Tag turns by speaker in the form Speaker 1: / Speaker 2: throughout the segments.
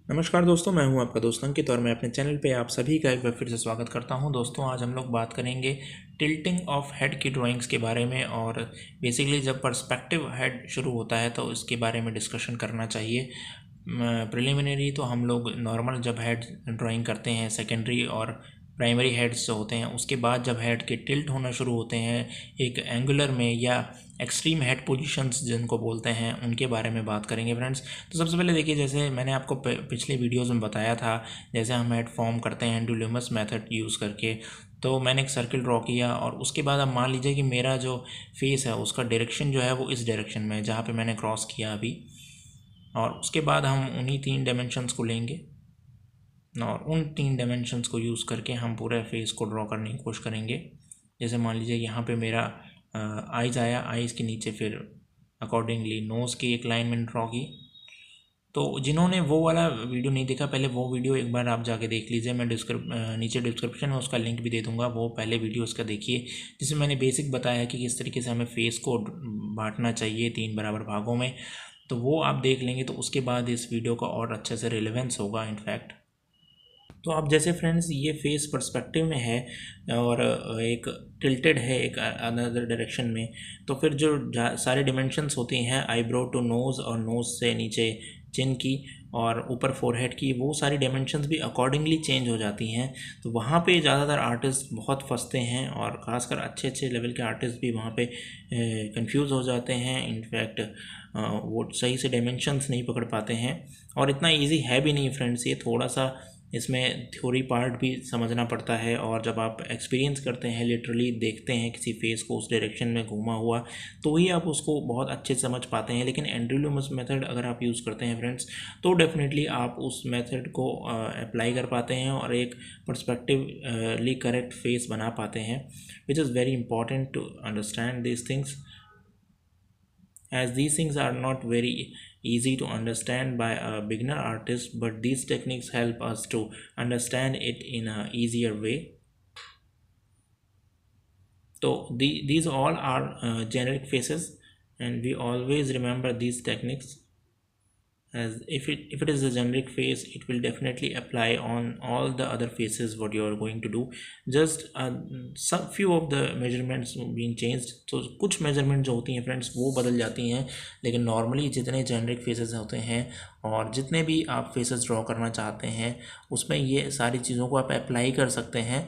Speaker 1: नमस्कार दोस्तों, मैं हूं आपका दोस्त अंकित और मैं अपने चैनल पे आप सभी का एक बार फिर से स्वागत करता हूं। दोस्तों, आज हम लोग बात करेंगे टिल्टिंग ऑफ हेड की ड्राइंग्स के बारे में। और बेसिकली जब पर्सपेक्टिव हेड शुरू होता है तो इसके बारे में डिस्कशन करना चाहिए। प्रिलिमिनरी तो हम लोग नॉर्मल जब हेड ड्राइंग करते हैं, सेकेंडरी और प्राइमरी हेड्स जो होते हैं, उसके बाद जब हेड के टिल्ट होना शुरू होते हैं एक एंगुलर में या एक्सट्रीम हेड पोजीशंस जिनको बोलते हैं, उनके बारे में बात करेंगे फ्रेंड्स। तो सबसे पहले देखिए, जैसे मैंने आपको पिछले वीडियोज़ में बताया था, जैसे हम हेड फॉर्म करते हैं एंडुलुमस मेथड यूज़ करके। तो मैंने एक सर्किल ड्रॉ किया और उसके बाद अब मान लीजिए कि मेरा जो फेस है उसका डायरेक्शन जो है वो इस डायरेक्शन में है जहाँ पे मैंने क्रॉस किया अभी। और उसके बाद हम उन्हीं 3 डायमेंशंस को लेंगे और उन 3 डायमेंशंस को यूज़ करके हम पूरे फेस को ड्रॉ करने की कोशिश करेंगे। जैसे मान लीजिए यहाँ पे मेरा आइज़ आया, आइज़ के नीचे फिर अकॉर्डिंगली नोज़ की एक लाइन मैंने ड्रॉ की। तो जिन्होंने वो वाला वीडियो नहीं देखा, पहले वो वीडियो एक बार आप जाके देख लीजिए। मैं नीचे डिस्क्रिप्शन में उसका लिंक भी दे दूँगा, वो पहले वीडियो उसका देखिए, जिसमें मैंने बेसिक बताया कि किस तरीके से हमें फेस को बांटना चाहिए 3 बराबर भागों में। तो वो आप देख लेंगे तो उसके बाद इस वीडियो का और अच्छे से रिलेवेंस होगा इनफैक्ट। तो आप जैसे फ्रेंड्स ये फेस पर्सपेक्टिव में है और एक टिल्टेड है एक अनदर डायरेक्शन में, तो फिर जो सारे डिमेंशंस होती हैं आईब्रो टू नोज़ और नोज़ से नीचे चिन की और ऊपर फोरहेड की, वो सारी डायमेंशंस भी अकॉर्डिंगली चेंज हो जाती हैं। तो वहाँ पे ज़्यादातर आर्टिस्ट बहुत फंसते हैं और ख़ासकर अच्छे अच्छे लेवल के आर्टिस्ट भी वहाँ पे कंफ्यूज हो जाते हैं। इनफैक्ट वो सही से डायमेंशंस नहीं पकड़ पाते हैं और इतना इजी है भी नहीं फ्रेंड्स। ये थोड़ा सा इसमें थ्योरी पार्ट भी समझना पड़ता है और जब आप एक्सपीरियंस करते हैं, लिटरली देखते हैं किसी फेस को उस डायरेक्शन में घूमा हुआ, तो ही आप उसको बहुत अच्छे से समझ पाते हैं। लेकिन एंड्रयू लूमस मेथड अगर आप यूज़ करते हैं फ्रेंड्स, तो डेफिनेटली आप उस मेथड को अप्लाई कर पाते हैं और एक पर्सपेक्टिवली करेक्ट फेस बना पाते हैं, which is very important to understand these things, as these things are not very easy to understand by a beginner artist, but these techniques help us to understand it in a easier way. So these all are generic faces, and we always remember these techniques, as if it is a generic face, it will definitely apply on all the other faces what you are going to do. Just some few of the measurements being changed, तो कुछ measurement जो होती हैं friends वो बदल जाती हैं, लेकिन नॉर्मली जितने जेनरिक फेसेस होते हैं और जितने भी आप फेसेस ड्रॉ करना चाहते हैं उसमें ये सारी चीज़ों को आप अप्लाई कर सकते हैं।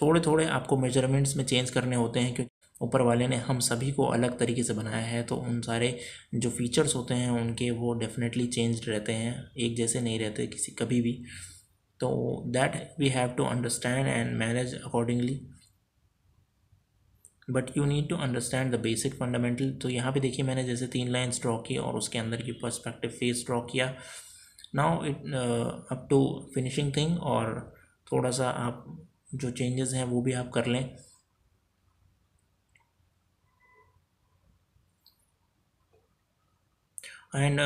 Speaker 1: थोड़े थोड़े आपको मेजरमेंट्स में चेंज करने होते हैं, क्योंकि ऊपर वाले ने हम सभी को अलग तरीके से बनाया है, तो उन सारे जो फीचर्स होते हैं उनके वो डेफिनेटली चेंज्ड रहते हैं, एक जैसे नहीं रहते किसी कभी भी। तो that we have to understand and manage accordingly, but you need to understand the basic fundamental. तो यहाँ पे देखिए, मैंने जैसे 3 लाइन्स ड्रॉ की और उसके अंदर की पर्सपेक्टिव फेस ड्रॉ किया। Now it up to finishing thing, और थोड़ा सा आप जो चेंजेस हैं वो भी आप कर लें। And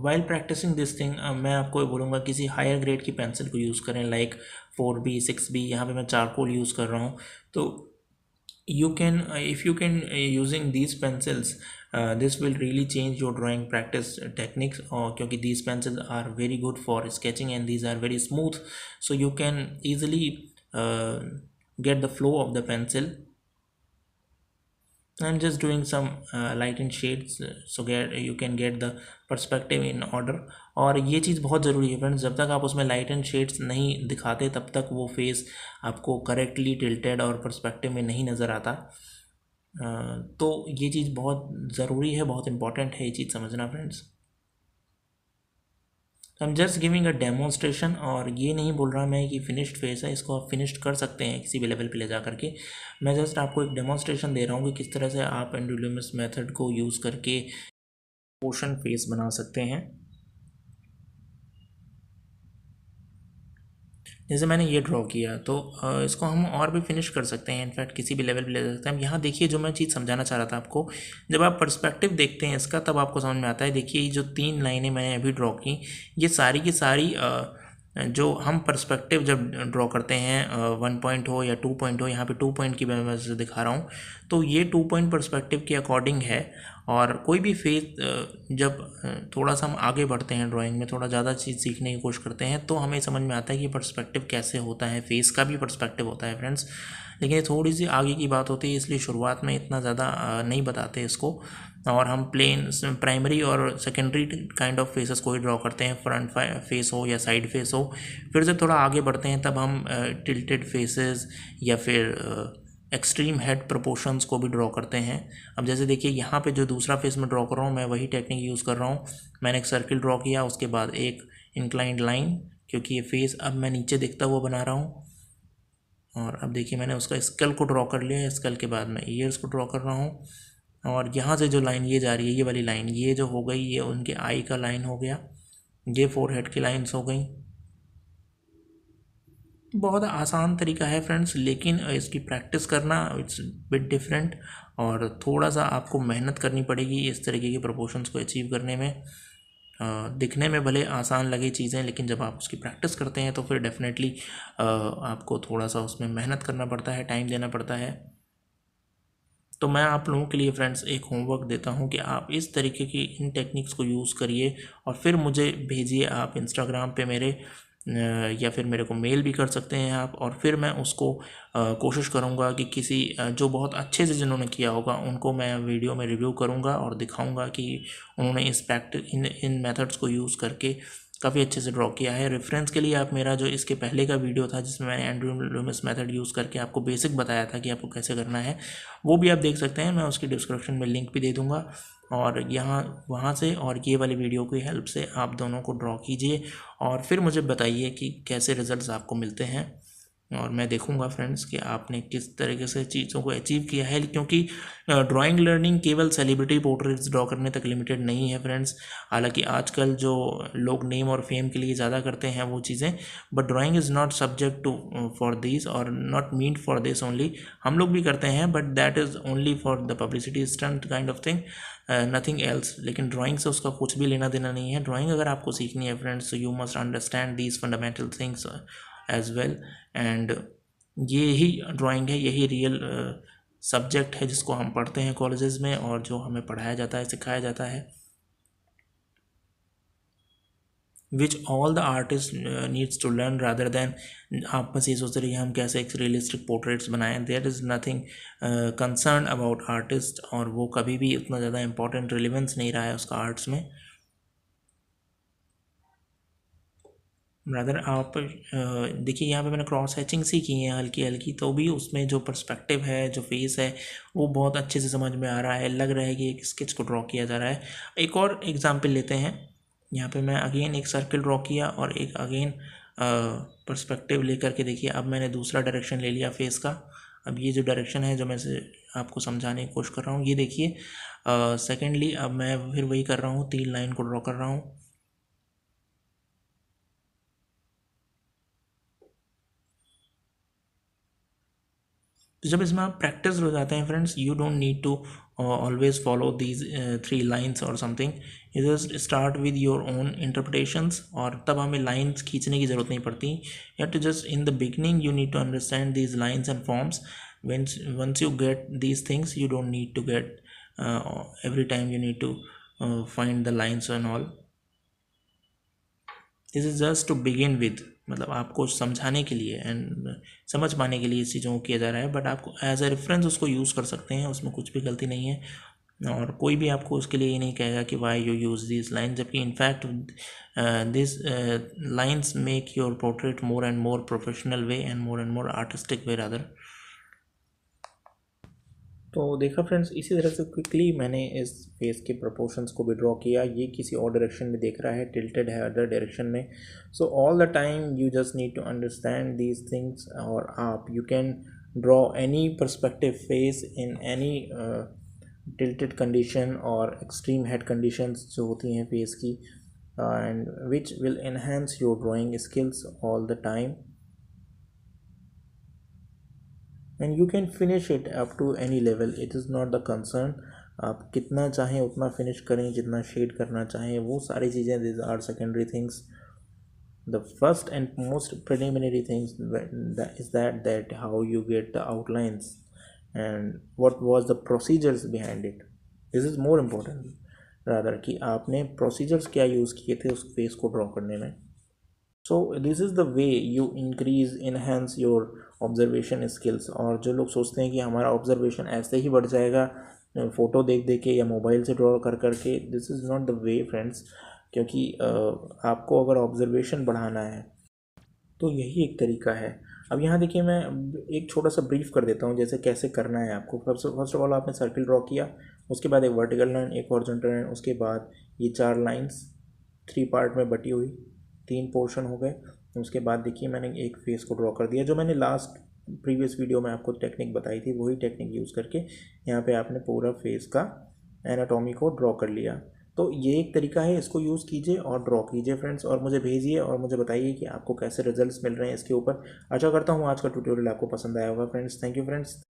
Speaker 1: while practising this thing, मैं आपको ये बोलूँगा किसी हायर ग्रेड की पेंसिल को यूज़ करें, लाइक 4B 6B। यहाँ पे मैं चारकोल यूज़ कर रहा हूँ। तो you can if you can using these pencils, this will really change your drawing practice techniques, और क्योंकि these pencils are very good for sketching and these are very smooth, so you can easily uh, get the flow of the pencil. I'm just doing some light and shades, so you can get the perspective in order. और ये चीज़ बहुत ज़रूरी है friends, जब तक आप उसमें light and shades नहीं दिखाते तब तक वो फेस आपको करेक्टली टिल्टेड और पर्सपेक्टिव में नहीं नज़र आता। तो ये चीज़ बहुत ज़रूरी है, बहुत इंपॉर्टेंट है ये चीज़ समझना friends. I am just giving a demonstration, और ये नहीं बोल रहा मैं कि फिनिश्ड फेस है, इसको आप फिनिश्ड कर सकते हैं किसी भी लेवल पे ले जा करके। मैं जस्ट आपको एक डेमोन्स्ट्रेशन दे रहा हूँ कि किस तरह से आप एंड्रयू लूमस मेथड को यूज़ करके पोर्शन फेस बना सकते हैं। जैसे मैंने ये ड्रॉ किया, तो इसको हम और भी फिनिश कर सकते हैं, इनफैक्ट किसी भी लेवल पे ले सकते हैं। यहाँ देखिए, जो मैं चीज़ समझाना चाह रहा था आपको, जब आप पर्सपेक्टिव देखते हैं इसका तब आपको समझ में आता है। देखिए, ये जो 3 लाइनें मैंने अभी ड्रॉ की, ये सारी की सारी जो हम पर्सपेक्टिव जब ड्रॉ करते हैं 1 पॉइंट हो या 2 पॉइंट हो, यहाँ पे 2 पॉइंट की मैं दिखा रहा हूँ, तो ये 2 पॉइंट पर्सपेक्टिव के अकॉर्डिंग है। और कोई भी फेस जब थोड़ा सा हम आगे बढ़ते हैं ड्राइंग में, थोड़ा ज़्यादा चीज़ सीखने की कोशिश करते हैं, तो हमें समझ में आता है कि पर्सपेक्टिव कैसे होता है, फेस का भी पर्सपेक्टिव होता है फ्रेंड्स। लेकिन ये थोड़ी सी आगे की बात होती है, इसलिए शुरुआत में इतना ज़्यादा नहीं बताते इसको, और हम प्लेन प्राइमरी और सेकेंडरी काइंड ऑफ फेसेस को ही ड्रॉ करते हैं, फ्रंट फेस हो या साइड फेस हो। फिर जब थोड़ा आगे बढ़ते हैं तब हम टिल्टेड फेसेस या फिर एक्सट्रीम हेड प्रोपोर्शंस को भी ड्रॉ करते हैं। अब जैसे देखिए यहाँ पे जो दूसरा फेस मैं ड्रॉ कर रहा हूँ, मैं वही टेक्निक यूज़ कर रहा हूँ। मैंने एक सर्किल ड्रॉ किया, उसके बाद एक इंक्लाइंड लाइन, क्योंकि ये फेस अब मैं नीचे दिखता हुआ बना रहा हूँ। और अब देखिए मैंने उसका स्कल को ड्रॉ कर लिया, स्कल के बाद मैं ईयर्स को ड्रॉ कर रहा हूँ। और यहाँ से जो लाइन ये जा रही है, ये वाली लाइन, ये जो हो गई, ये उनके आई का लाइन हो गया, ये फोरहेड की लाइंस हो गई। बहुत आसान तरीका है फ्रेंड्स, लेकिन इसकी प्रैक्टिस करना इट्स बिट डिफरेंट, और थोड़ा सा आपको मेहनत करनी पड़ेगी इस तरीके के प्रोपोर्शंस को अचीव करने में। दिखने में भले आसान लगे चीज़ें, लेकिन जब आप उसकी प्रैक्टिस करते हैं तो फिर डेफिनेटली आपको थोड़ा सा उसमें मेहनत करना पड़ता है, टाइम देना पड़ता है। तो मैं आप लोगों के लिए फ्रेंड्स एक होमवर्क देता हूं कि आप इस तरीके की इन टेक्निक्स को यूज़ करिए, और फिर मुझे भेजिए आप इंस्टाग्राम पे मेरे, या फिर मेरे को मेल भी कर सकते हैं आप, और फिर मैं उसको कोशिश करूंगा कि किसी जो बहुत अच्छे से जिन्होंने किया होगा उनको मैं वीडियो में रिव्यू करूंगा और दिखाऊंगा कि उन्होंने इस इन मेथड्स को यूज़ करके काफ़ी अच्छे से ड्रॉ किया है। रेफरेंस के लिए आप मेरा जो इसके पहले का वीडियो था जिसमें मैंने एंड्रयू लूमिस मेथड यूज़ करके आपको बेसिक बताया था कि आपको कैसे करना है, वो भी आप देख सकते हैं। मैं उसकी डिस्क्रिप्शन में लिंक भी दे दूँगा, और यहाँ वहाँ से और ये वाली वीडियो की हेल्प से आप दोनों को ड्रॉ कीजिए, और फिर मुझे बताइए कि कैसे रिजल्ट्स आपको मिलते हैं। और मैं देखूंगा फ्रेंड्स कि आपने किस तरीके से चीज़ों को अचीव किया है, क्योंकि ड्राइंग लर्निंग केवल सेलिब्रिटी पोर्ट्रेट्स ड्रॉ करने तक लिमिटेड नहीं है फ्रेंड्स। हालांकि आजकल जो लोग नेम और फेम के लिए ज़्यादा करते हैं वो चीज़ें, but drawing is not subject to for this or not mean for this only. हम लोग भी करते हैं, but that is only for the publicity stunt kind of thing, nothing else. लेकिन ड्राइंग से उसका कुछ भी लेना देना नहीं है। ड्राइंग अगर आपको सीखनी है फ्रेंड्स, तो you must understand these fundamental things as well, and ये ही ड्राइंग है, यही रियल सब्जेक्ट है जिसको हम पढ़ते हैं कॉलेजेस में, और जो हमें पढ़ाया जाता है, सिखाया जाता है, which all the artist needs to learn, rather than आप बस ये सोच रही है हम कैसे एक रियलिस्टिक पोर्ट्रेट्स बनाएं। There is nothing concern about artist, और वो कभी भी उतना ज़्यादा इंपॉर्टेंट रिलेवेंस नहीं रहा है उसका आर्ट्स में। ब्रदर आप देखिए यहाँ पे मैंने क्रॉस हैचिंग सी की है हल्की हल्की, तो भी उसमें जो पर्सपेक्टिव है, जो फेस है, वो बहुत अच्छे से समझ में आ रहा है, लग रहा है कि एक स्केच को ड्रॉ किया जा रहा है। एक और एग्जांपल लेते हैं। यहाँ पे मैं अगेन एक सर्कल ड्रॉ किया और एक अगेन पर्सपेक्टिव लेकर के देखिए, अब मैंने दूसरा डायरेक्शन ले लिया फेस का। अब ये जो डायरेक्शन है जो मैं से आपको समझाने की कोशिश कर रहा हूँ, ये देखिए। सेकेंडली अब मैं फिर वही कर रहा हूँ, 3 लाइन को ड्रॉ कर रहा हूँ। तो जब इसमें आप प्रैक्टिस हो जाते हैं friends, you don't need to always follow these 3 lines or something, you just start with your own interpretations, और तब हमें लाइन्स खींचने की ज़रूरत नहीं पड़ती। You have to just in the beginning you need to understand these lines and forms. Once you get these things, you don't need to get every time you need to find the lines and all. This is just to begin with, मतलब आपको समझाने के लिए and समझ पाने के लिए इस चीज़ों को किया जा रहा है, बट आपको एज ए रेफरेंस उसको यूज़ कर सकते हैं, उसमें कुछ भी गलती नहीं है। और कोई भी आपको उसके लिए ये नहीं कहेगा कि why you use this line, जबकि in fact this lines make your portrait more and more professional way and more artistic way rather. तो देखा फ्रेंड्स, इसी तरह से क्विकली मैंने इस फेस के प्रोपोर्शंस को भी ड्रॉ किया। ये किसी और डायरेक्शन में देख रहा है, टिल्टेड है अदर डायरेक्शन में। So all the time you just need to understand these things, और आप you can draw any perspective face in any tilted condition और एक्सट्रीम हेड कंडीशंस जो होती हैं फेस की, and which will enhance your drawing skills all the time, and you can finish it up to any level, it is not the concern. आप कितना चाहें उतना finish करें, जितना शेड करना चाहें, वो सारी चीज़ें this are secondary things. The first and most preliminary things is that how you get the outlines and what was the procedures behind it. This is more important rather कि आपने procedures क्या use किए थे उस face को draw करने में। So this is the way you increase enhance your observation skills. और जो लोग सोचते हैं कि हमारा ऑब्जर्वेशन ऐसे ही बढ़ जाएगा फ़ोटो देख देख के या मोबाइल से ड्रॉ कर करके, this is not the way friends. क्योंकि आपको अगर ऑब्जर्वेशन बढ़ाना है तो यही एक तरीका है। अब यहाँ देखिए मैं एक छोटा सा ब्रीफ कर देता हूँ जैसे कैसे करना है आपको। फर्स्ट ऑफ ऑल आपने सर्किल ड्रॉ किया, उसके बाद एक वर्टिकल लाइन, एक हॉरिजॉन्टल लाइन, उसके बाद ये 4 लाइंस 3 पार्ट में बटी हुई, 3 पोर्शन हो गए। उसके बाद देखिए मैंने एक फेस को ड्रॉ कर दिया। जो मैंने लास्ट प्रीवियस वीडियो में आपको टेक्निक बताई थी वही टेक्निक यूज़ करके यहाँ पे आपने पूरा फेस का एनाटॉमी को ड्रॉ कर लिया। तो ये एक तरीका है, इसको यूज़ कीजिए और ड्रॉ कीजिए फ्रेंड्स, और मुझे भेजिए और मुझे बताइए कि आपको कैसे रिजल्ट्स मिल रहे हैं इसके ऊपर। आशा करता हूँ आज का ट्यूटोरियल आपको पसंद आया होगा फ्रेंड्स। Thank you friends.